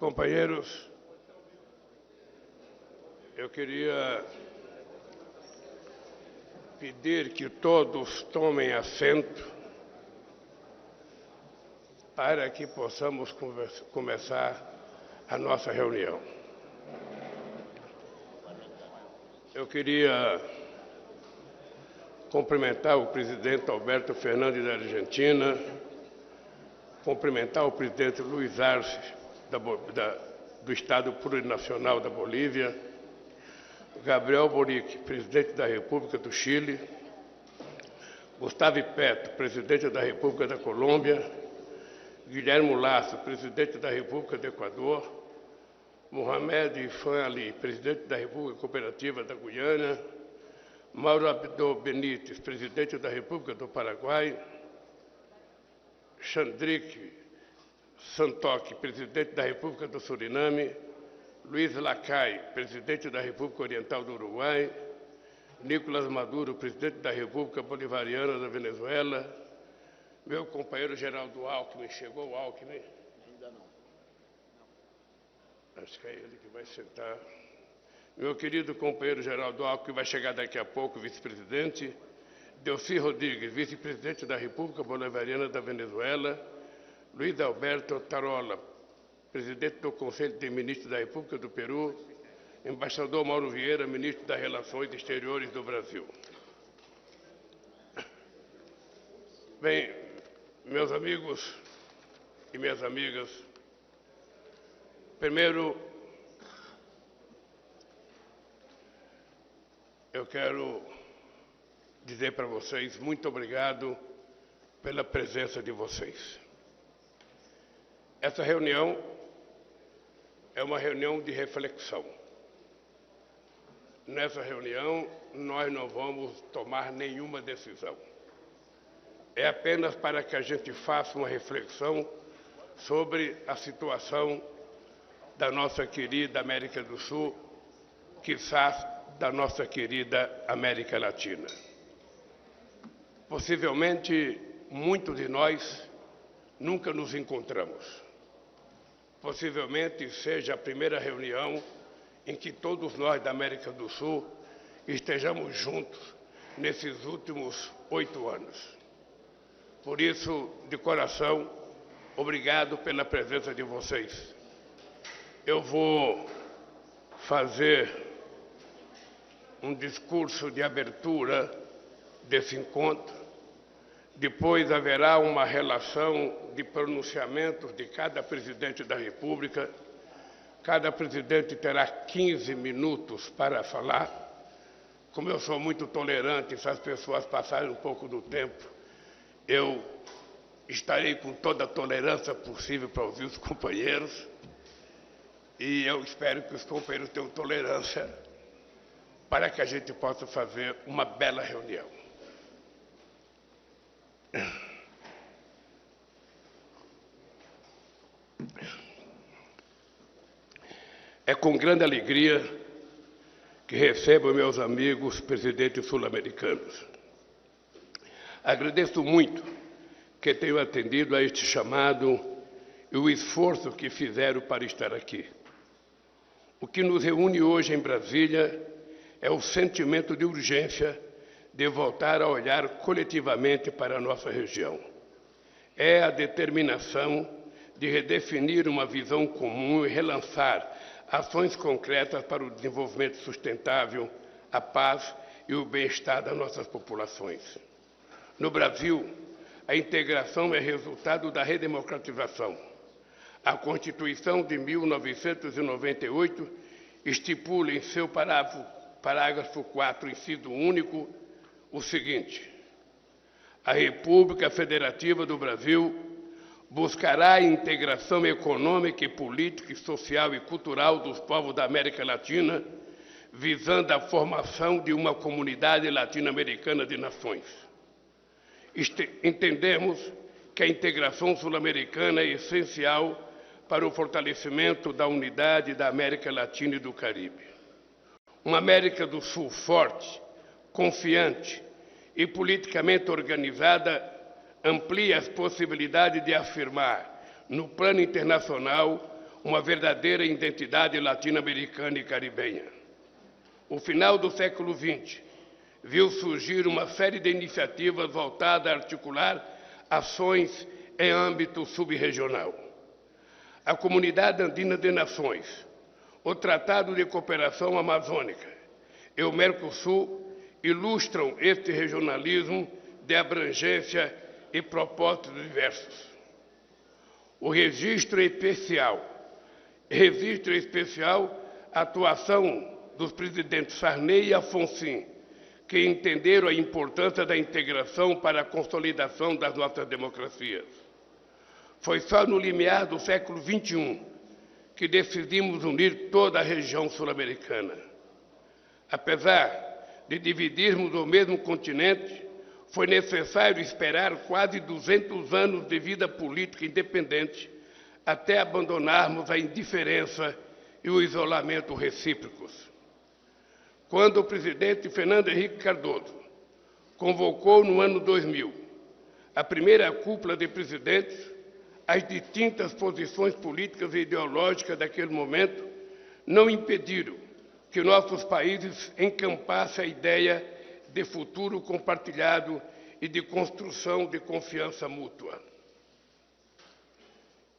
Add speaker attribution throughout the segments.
Speaker 1: Companheiros, eu queria pedir que todos tomem assento para que possamos começar a nossa reunião. Eu queria cumprimentar o presidente Alberto Fernandes da Argentina, cumprimentar o presidente Luiz Arce do Estado Plurinacional da Bolívia, Gabriel Boric, presidente da República do Chile, Gustavo Petro, presidente da República da Colômbia, Guilherme Lasso, presidente da República do Equador, Mohamed Ifan Ali, presidente da República Cooperativa da Guiana, Mauro Abdo Benítez, presidente da República do Paraguai, Chandrik Santoki, presidente da República do Suriname, Luiz Lacalle, presidente da República Oriental do Uruguai, Nicolás Maduro, presidente da República Bolivariana da Venezuela, meu companheiro Geraldo Alckmin. Chegou o Alckmin? Ainda não. Acho que é ele que vai sentar. Meu querido companheiro Geraldo Alckmin, que vai chegar daqui a pouco, vice-presidente. Delcy Rodrigues, vice-presidente da República Bolivariana da Venezuela. Luiz Alberto Tarola, presidente do Conselho de Ministros da República do Peru. Embaixador Mauro Vieira, ministro das Relações Exteriores do Brasil. Bem, meus amigos e minhas amigas, primeiro, eu quero dizer para vocês muito obrigado pela presença de vocês. Essa reunião é uma reunião de reflexão. Nessa reunião, nós não vamos tomar nenhuma decisão. É apenas para que a gente faça uma reflexão sobre a situação da nossa querida América do Sul, quizás da nossa querida América Latina. Possivelmente, muitos de nós nunca nos encontramos. Possivelmente seja a primeira reunião em que todos nós da América do Sul estejamos juntos nesses últimos 8 anos. Por isso, de coração, obrigado pela presença de vocês. Eu vou fazer um discurso de abertura desse encontro. Depois haverá uma relação de pronunciamentos de cada presidente da República. Cada presidente terá 15 minutos para falar. Como eu sou muito tolerante, se as pessoas passarem um pouco do tempo, eu estarei com toda a tolerância possível para ouvir os companheiros. E eu espero que os companheiros tenham tolerância para que a gente possa fazer uma bela reunião. É com grande alegria que recebo meus amigos presidentes sul-americanos. Agradeço muito que tenham atendido a este chamado e o esforço que fizeram para estar aqui. O que nos reúne hoje em Brasília é o sentimento de urgência de voltar a olhar coletivamente para a nossa região. É a determinação de redefinir uma visão comum e relançar ações concretas para o desenvolvimento sustentável, a paz e o bem-estar das nossas populações. No Brasil, a integração é resultado da redemocratização. A Constituição de 1998 estipula em seu parágrafo 4, inciso único, o seguinte: a República Federativa do Brasil buscará a integração econômica, política, social e cultural dos povos da América Latina, visando a formação de uma comunidade latino-americana de nações. Entendemos que a integração sul-americana é essencial para o fortalecimento da unidade da América Latina e do Caribe. Uma América do Sul forte, confiante e politicamente organizada amplia as possibilidades de afirmar, no plano internacional, uma verdadeira identidade latino-americana e caribenha. O final do século XX viu surgir uma série de iniciativas voltadas a articular ações em âmbito sub-regional. A Comunidade Andina de Nações, o Tratado de Cooperação Amazônica e o Mercosul ilustram este regionalismo de abrangência e propósitos diversos. O registro especial, a atuação dos presidentes Sarney e Afonso, que entenderam a importância da integração para a consolidação das nossas democracias. Foi só no limiar do século XXI que decidimos unir toda a região sul-americana. Apesar de dividirmos o mesmo continente, foi necessário esperar quase 200 anos de vida política independente até abandonarmos a indiferença e o isolamento recíprocos. Quando o presidente Fernando Henrique Cardoso convocou no ano 2000 a primeira cúpula de presidentes, as distintas posições políticas e ideológicas daquele momento não impediram que nossos países encampassem a ideia de futuro compartilhado e de construção de confiança mútua.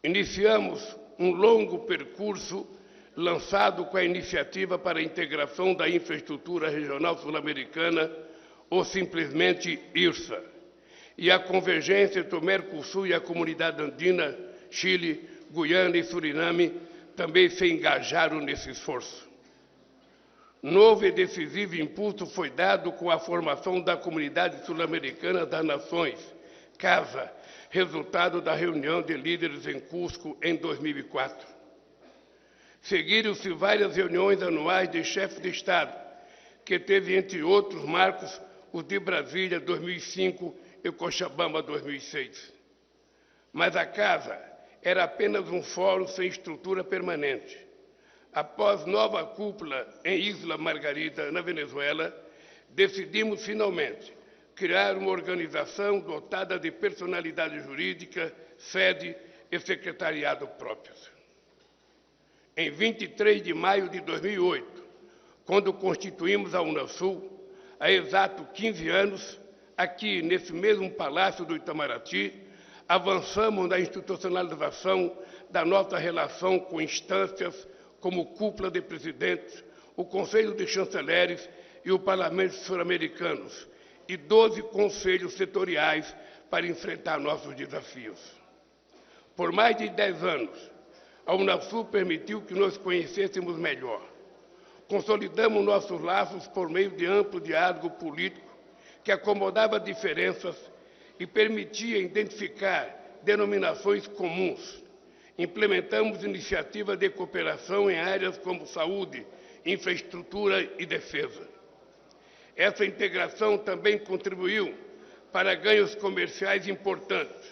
Speaker 1: Iniciamos um longo percurso lançado com a Iniciativa para a Integração da Infraestrutura Regional Sul-Americana, ou simplesmente IRSA, e a convergência entre o Mercosul e a Comunidade Andina, Chile, Guiana e Suriname também se engajaram nesse esforço. Novo e decisivo impulso foi dado com a formação da Comunidade Sul-Americana das Nações, CASA, resultado da reunião de líderes em Cusco em 2004. Seguiram-se várias reuniões anuais de chefes de Estado, que teve, entre outros marcos, os de Brasília 2005 e Cochabamba 2006. Mas a Casa era apenas um fórum sem estrutura permanente. Após nova cúpula em Isla Margarita, na Venezuela, decidimos finalmente criar uma organização dotada de personalidade jurídica, sede e secretariado próprios. Em 23 de maio de 2008, quando constituímos a Unasul, há exato 15 anos, aqui, nesse mesmo Palácio do Itamaraty, avançamos na institucionalização da nossa relação com instâncias como Cúpula de Presidentes, o Conselho de Chanceleres e o Parlamento Sul-Americanos, e 12 conselhos setoriais para enfrentar nossos desafios. Por mais de 10 anos, a Unasul permitiu que nos conhecêssemos melhor. Consolidamos nossos laços por meio de amplo diálogo político que acomodava diferenças e permitia identificar denominações comuns. Implementamos iniciativas de cooperação em áreas como saúde, infraestrutura e defesa. Essa integração também contribuiu para ganhos comerciais importantes.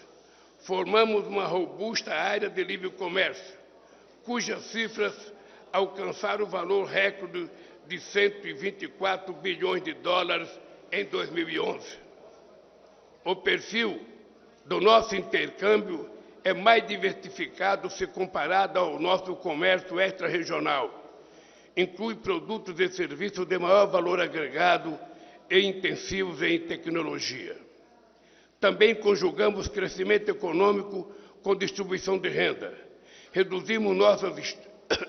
Speaker 1: Formamos uma robusta área de livre comércio, cujas cifras alcançaram o valor recorde de 124 bilhões de dólares em 2011. O perfil do nosso intercâmbio é mais diversificado se comparado ao nosso comércio extra-regional. Inclui produtos e serviços de maior valor agregado e intensivos em tecnologia. Também conjugamos crescimento econômico com distribuição de renda. Reduzimos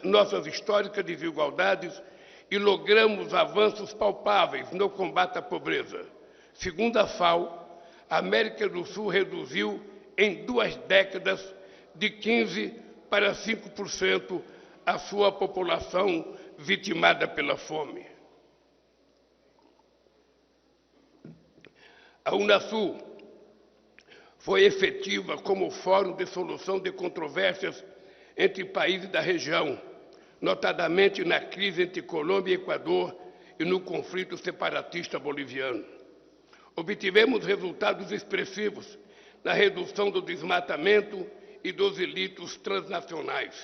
Speaker 1: nossas históricas desigualdades e logramos avanços palpáveis no combate à pobreza. Segundo a FAO, a América do Sul reduziu em 2 décadas de 15% para 5% a sua população vitimada pela fome. A Unasul foi efetiva como fórum de solução de controvérsias entre países da região, notadamente na crise entre Colômbia e Equador e no conflito separatista boliviano. Obtivemos resultados expressivos na redução do desmatamento e dos delitos transnacionais.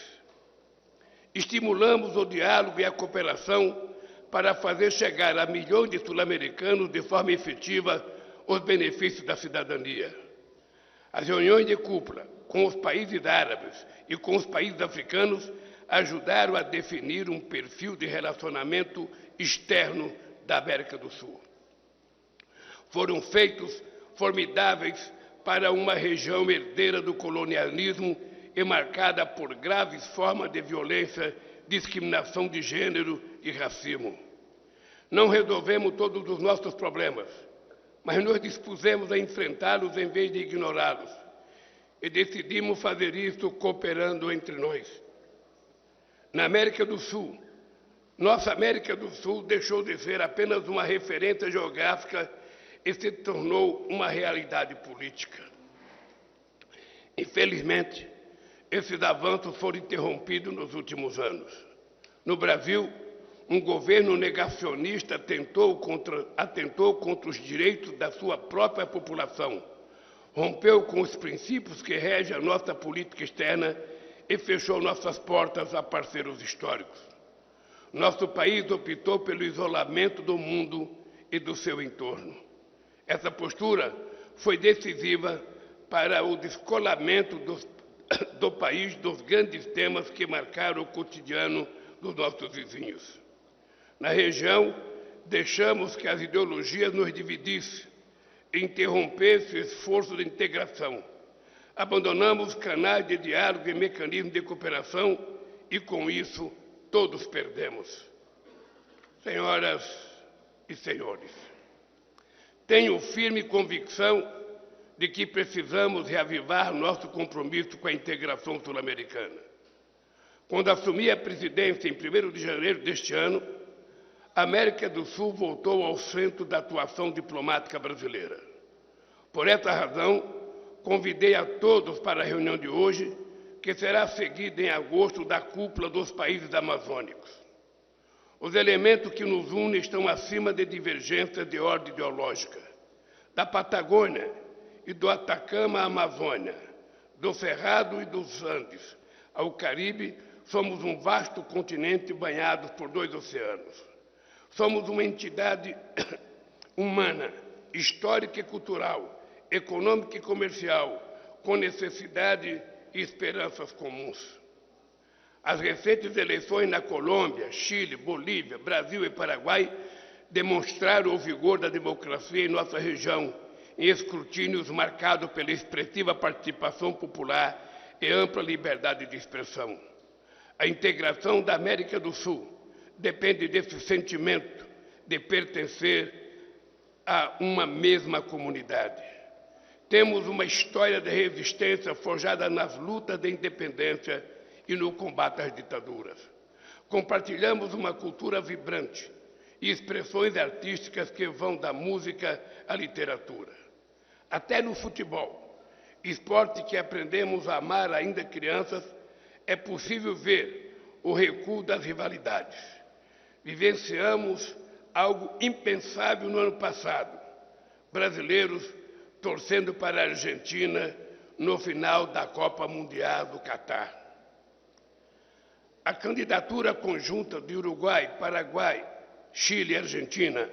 Speaker 1: Estimulamos o diálogo e a cooperação para fazer chegar a milhões de sul-americanos de forma efetiva os benefícios da cidadania. As reuniões de cúpula com os países árabes e com os países africanos ajudaram a definir um perfil de relacionamento externo da América do Sul. Foram feitos formidáveis para uma região herdeira do colonialismo e marcada por graves formas de violência, discriminação de gênero e racismo. Não resolvemos todos os nossos problemas, mas nos dispusemos a enfrentá-los em vez de ignorá-los. E decidimos fazer isso cooperando entre nós. Na América do Sul, nossa América do Sul deixou de ser apenas uma referência geográfica e se tornou uma realidade política. Infelizmente, esses avanços foram interrompidos nos últimos anos. No Brasil, um governo negacionista atentou contra os direitos da sua própria população, rompeu com os princípios que regem a nossa política externa e fechou nossas portas a parceiros históricos. Nosso país optou pelo isolamento do mundo e do seu entorno. Essa postura foi decisiva para o descolamento do país dos grandes temas que marcaram o cotidiano dos nossos vizinhos. Na região, deixamos que as ideologias nos dividissem e interrompessem o esforço de integração. Abandonamos canais de diálogo e mecanismos de cooperação e, com isso, todos perdemos. Senhoras e senhores, tenho firme convicção de que precisamos reavivar nosso compromisso com a integração sul-americana. Quando assumi a presidência em 1º de janeiro deste ano, a América do Sul voltou ao centro da atuação diplomática brasileira. Por essa razão, convidei a todos para a reunião de hoje, que será seguida em agosto da cúpula dos países amazônicos. Os elementos que nos unem estão acima de divergências de ordem ideológica. Da Patagônia e do Atacama à Amazônia, do Cerrado e dos Andes ao Caribe, somos um vasto continente banhado por 2 oceanos. Somos uma entidade humana, histórica e cultural, econômica e comercial, com necessidade e esperanças comuns. As recentes eleições na Colômbia, Chile, Bolívia, Brasil e Paraguai demonstraram o vigor da democracia em nossa região, em escrutínios marcados pela expressiva participação popular e ampla liberdade de expressão. A integração da América do Sul depende desse sentimento de pertencer a uma mesma comunidade. Temos uma história de resistência forjada nas lutas de independência e no combate às ditaduras. Compartilhamos uma cultura vibrante e expressões artísticas que vão da música à literatura. Até no futebol, esporte que aprendemos a amar ainda crianças, é possível ver o recuo das rivalidades. Vivenciamos algo impensável no ano passado. Brasileiros torcendo para a Argentina no final da Copa Mundial do Catar. A candidatura conjunta de Uruguai, Paraguai, Chile e Argentina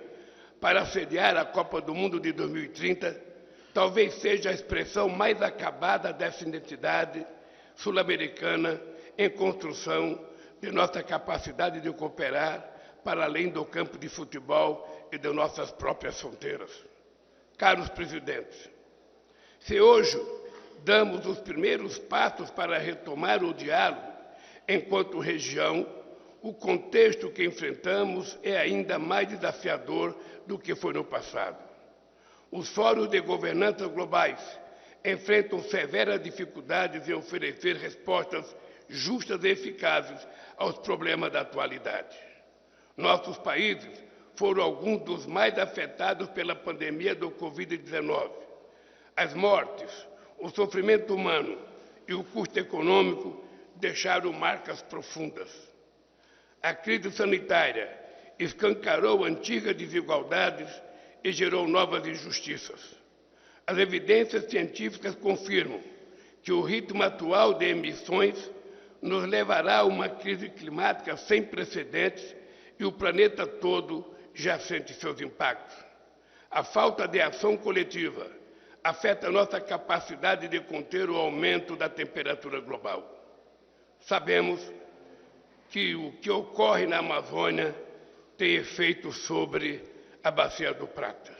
Speaker 1: para sediar a Copa do Mundo de 2030 talvez seja a expressão mais acabada dessa identidade sul-americana em construção de nossa capacidade de cooperar para além do campo de futebol e de nossas próprias fronteiras. Caros presidentes, se hoje damos os primeiros passos para retomar o diálogo enquanto região, o contexto que enfrentamos é ainda mais desafiador do que foi no passado. Os fóruns de governança globais enfrentam severas dificuldades em oferecer respostas justas e eficazes aos problemas da atualidade. Nossos países foram alguns dos mais afetados pela pandemia do Covid-19. As mortes, o sofrimento humano e o custo econômico deixaram marcas profundas. A crise sanitária escancarou antigas desigualdades e gerou novas injustiças. As evidências científicas confirmam que o ritmo atual de emissões nos levará a uma crise climática sem precedentes e o planeta todo já sente seus impactos. A falta de ação coletiva, afeta a nossa capacidade de conter o aumento da temperatura global. Sabemos que o que ocorre na Amazônia tem efeito sobre a Bacia do Prata.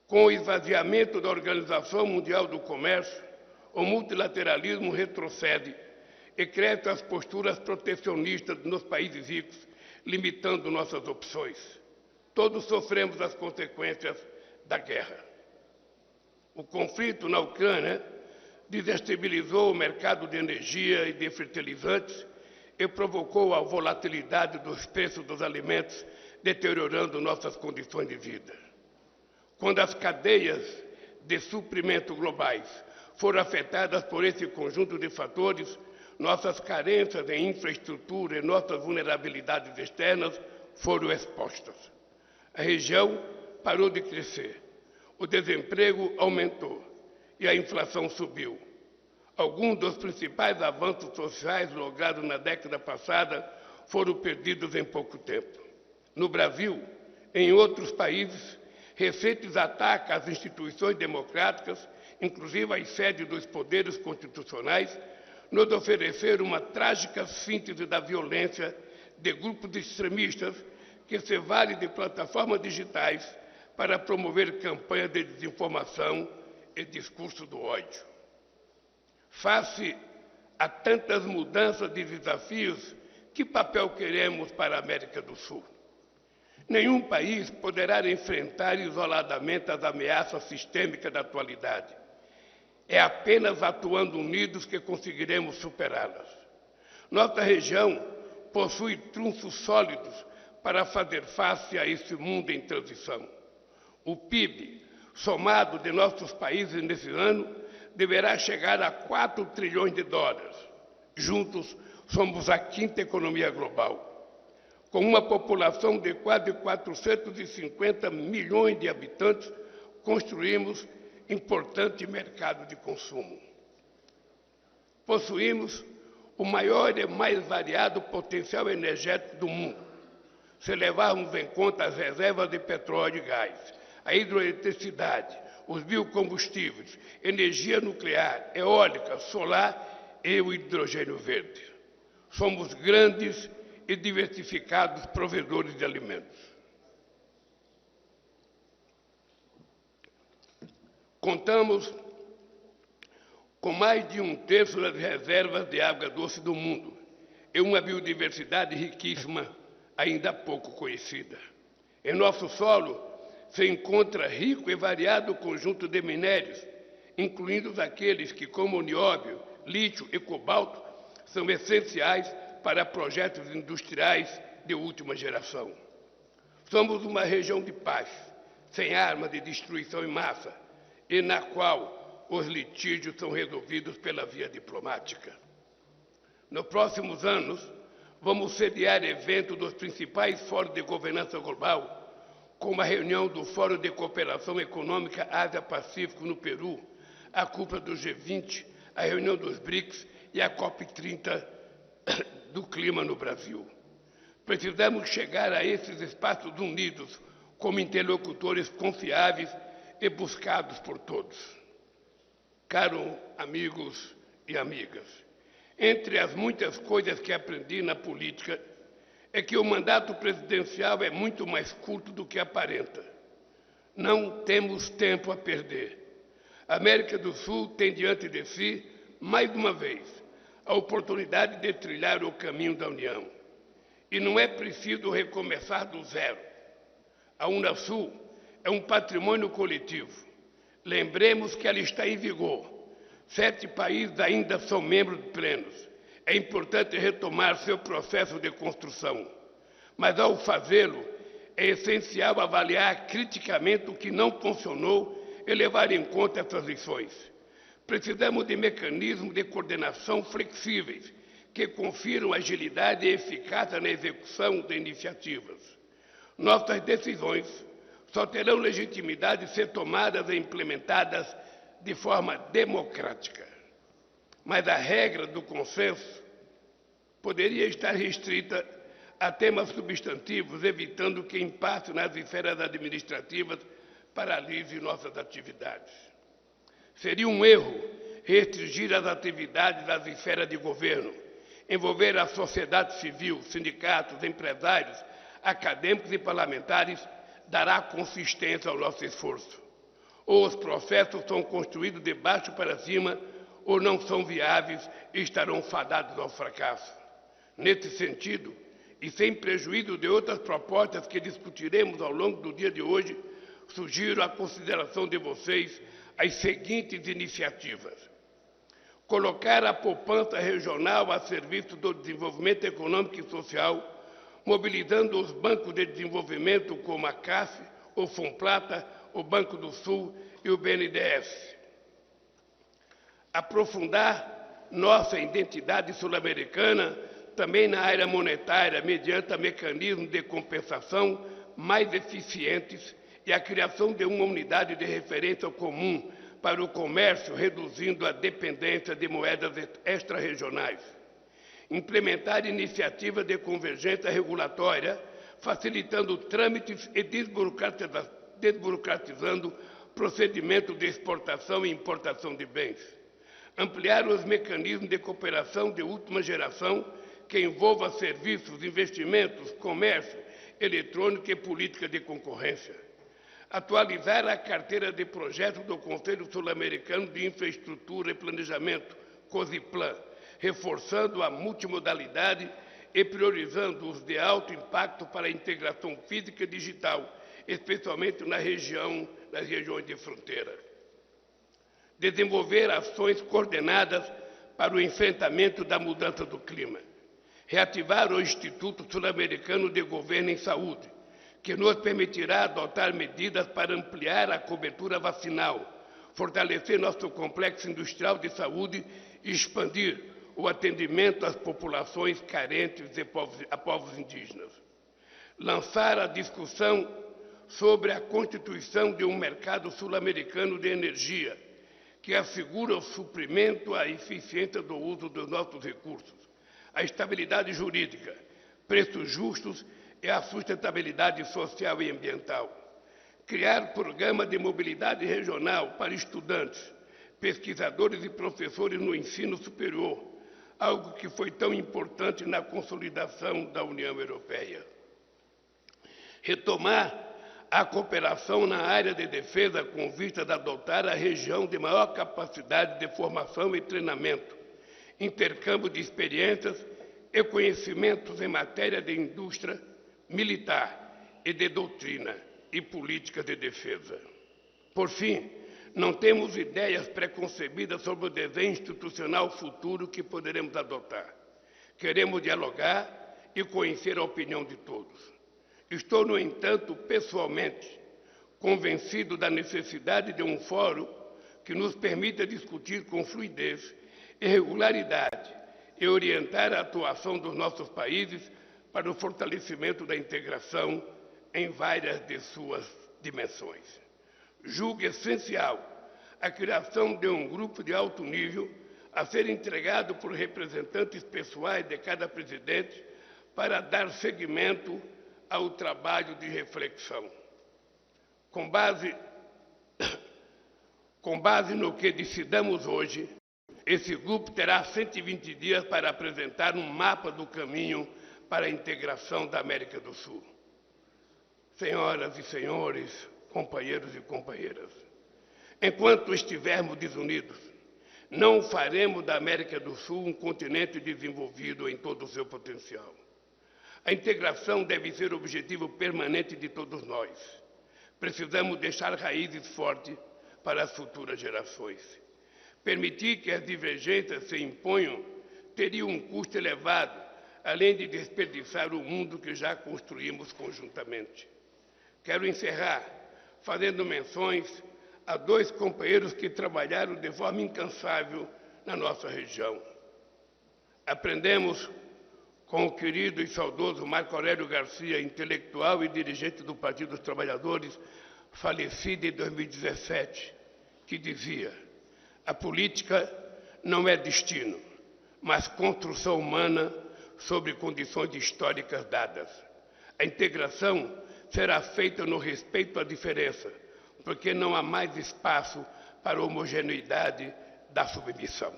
Speaker 1: Com o esvaziamento da Organização Mundial do Comércio, o multilateralismo retrocede e crescem as posturas protecionistas nos países ricos, limitando nossas opções. Todos sofremos as consequências da guerra. O conflito na Ucrânia desestabilizou o mercado de energia e de fertilizantes e provocou a volatilidade dos preços dos alimentos, deteriorando nossas condições de vida. Quando as cadeias de suprimento globais foram afetadas por esse conjunto de fatores, nossas carências em infraestrutura e nossas vulnerabilidades externas foram expostas. A região parou de crescer, o desemprego aumentou e a inflação subiu. Alguns dos principais avanços sociais logrados na década passada foram perdidos em pouco tempo. No Brasil, em outros países, recentes ataques às instituições democráticas, inclusive às sedes dos poderes constitucionais, nos ofereceram uma trágica síntese da violência de grupos extremistas que se valem de plataformas digitais para promover campanhas de desinformação e discurso do ódio. Face a tantas mudanças e desafios, que papel queremos para a América do Sul? Nenhum país poderá enfrentar isoladamente as ameaças sistêmicas da atualidade. É apenas atuando unidos que conseguiremos superá-las. Nossa região possui trunfos sólidos para fazer face a esse mundo em transição. O PIB, somado de nossos países nesse ano, deverá chegar a 4 trilhões de dólares. Juntos, somos a quinta economia global. Com uma população de quase 450 milhões de habitantes, construímos importante mercado de consumo. Possuímos o maior e mais variado potencial energético do mundo, se levarmos em conta as reservas de petróleo e gás, a hidroeletricidade, os biocombustíveis, energia nuclear, eólica, solar e o hidrogênio verde. Somos grandes e diversificados provedores de alimentos. Contamos com mais de 1/3 das reservas de água doce do mundo e uma biodiversidade riquíssima, ainda pouco conhecida. Em nosso solo se encontra rico e variado conjunto de minérios, incluindo aqueles que, como o nióbio, lítio e cobalto, são essenciais para projetos industriais de última geração. Somos uma região de paz, sem armas de destruição em massa, e na qual os litígios são resolvidos pela via diplomática. Nos próximos anos, vamos sediar eventos dos principais fóruns de governança global, como a reunião do Fórum de Cooperação Econômica Ásia-Pacífico no Peru, a cúpula do G20, a reunião dos BRICS e a COP30 do clima no Brasil. Precisamos chegar a esses espaços unidos como interlocutores confiáveis e buscados por todos. Caros amigos e amigas, entre as muitas coisas que aprendi na política, é que o mandato presidencial é muito mais curto do que aparenta. Não temos tempo a perder. A América do Sul tem diante de si, mais uma vez, a oportunidade de trilhar o caminho da União. E não é preciso recomeçar do zero. A Unasul é um patrimônio coletivo. Lembremos que ela está em vigor. 7 países ainda são membros plenos. É importante retomar seu processo de construção. Mas, ao fazê-lo, é essencial avaliar criticamente o que não funcionou e levar em conta essas lições. Precisamos de mecanismos de coordenação flexíveis, que confiram agilidade e eficácia na execução de iniciativas. Nossas decisões só terão legitimidade se tomadas e implementadas de forma democrática. Mas a regra do consenso poderia estar restrita a temas substantivos, evitando que impasse nas esferas administrativas paralise nossas atividades. Seria um erro restringir as atividades das esferas de governo, envolver a sociedade civil, sindicatos, empresários, acadêmicos e parlamentares dará consistência ao nosso esforço. Ou os processos são construídos de baixo para cima, ou não são viáveis e estarão fadados ao fracasso. Nesse sentido, e sem prejuízo de outras propostas que discutiremos ao longo do dia de hoje, sugiro à consideração de vocês as seguintes iniciativas: colocar a poupança regional a serviço do desenvolvimento econômico e social, mobilizando os bancos de desenvolvimento como a CAF, o Fomplata, o Banco do Sul e o BNDES. Aprofundar nossa identidade sul-americana também na área monetária, mediante mecanismos de compensação mais eficientes e a criação de uma unidade de referência comum para o comércio, reduzindo a dependência de moedas extra-regionais. Implementar iniciativas de convergência regulatória, facilitando trâmites e desburocratizando procedimentos de exportação e importação de bens. Ampliar os mecanismos de cooperação de última geração que envolva serviços, investimentos, comércio eletrônico e política de concorrência. Atualizar a carteira de projetos do Conselho Sul-Americano de Infraestrutura e Planejamento, COSIPLAN, reforçando a multimodalidade e priorizando os de alto impacto para a integração física e digital, especialmente nas regiões de fronteira. Desenvolver ações coordenadas para o enfrentamento da mudança do clima. Reativar o Instituto Sul-Americano de Governo em Saúde, que nos permitirá adotar medidas para ampliar a cobertura vacinal, fortalecer nosso complexo industrial de saúde e expandir o atendimento às populações carentes e a povos indígenas. Lançar a discussão sobre a constituição de um mercado sul-americano de energia, que assegura o suprimento, a eficiência do uso dos nossos recursos, a estabilidade jurídica, preços justos e a sustentabilidade social e ambiental. Criar programa de mobilidade regional para estudantes, pesquisadores e professores no ensino superior, algo que foi tão importante na consolidação da União Europeia. Retomar a cooperação na área de defesa com vistas a adotar a região de maior capacidade de formação e treinamento, intercâmbio de experiências e conhecimentos em matéria de indústria militar e de doutrina e políticas de defesa. Por fim, não temos ideias preconcebidas sobre o desenho institucional futuro que poderemos adotar. Queremos dialogar e conhecer a opinião de todos. Estou, no entanto, pessoalmente convencido da necessidade de um fórum que nos permita discutir com fluidez e regularidade e orientar a atuação dos nossos países para o fortalecimento da integração em várias de suas dimensões. Julgo essencial a criação de um grupo de alto nível a ser entregado por representantes pessoais de cada presidente para dar seguimento ao trabalho de reflexão. Com base no que decidamos hoje, esse grupo terá 120 dias para apresentar um mapa do caminho para a integração da América do Sul. Senhoras e senhores, companheiros e companheiras, enquanto estivermos desunidos, não faremos da América do Sul um continente desenvolvido em todo o seu potencial. A integração deve ser o objetivo permanente de todos nós. Precisamos deixar raízes fortes para as futuras gerações. Permitir que as divergências se imponham teria um custo elevado, além de desperdiçar o mundo que já construímos conjuntamente. Quero encerrar fazendo menções a dois companheiros que trabalharam de forma incansável na nossa região. Aprendemos com o querido e saudoso Marco Aurélio Garcia, intelectual e dirigente do Partido dos Trabalhadores, falecido em 2017, que dizia: a política não é destino, mas construção humana sobre condições históricas dadas. A integração será feita no respeito à diferença, porque não há mais espaço para a homogeneidade da submissão.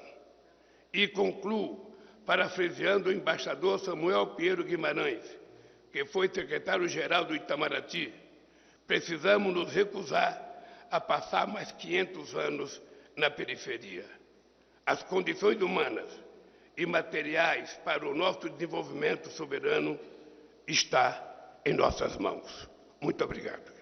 Speaker 1: E concluo parafraseando o embaixador Samuel Pinheiro Guimarães, que foi secretário-geral do Itamaraty: precisamos nos recusar a passar mais 500 anos na periferia. As condições humanas e materiais para o nosso desenvolvimento soberano está em nossas mãos. Muito obrigado.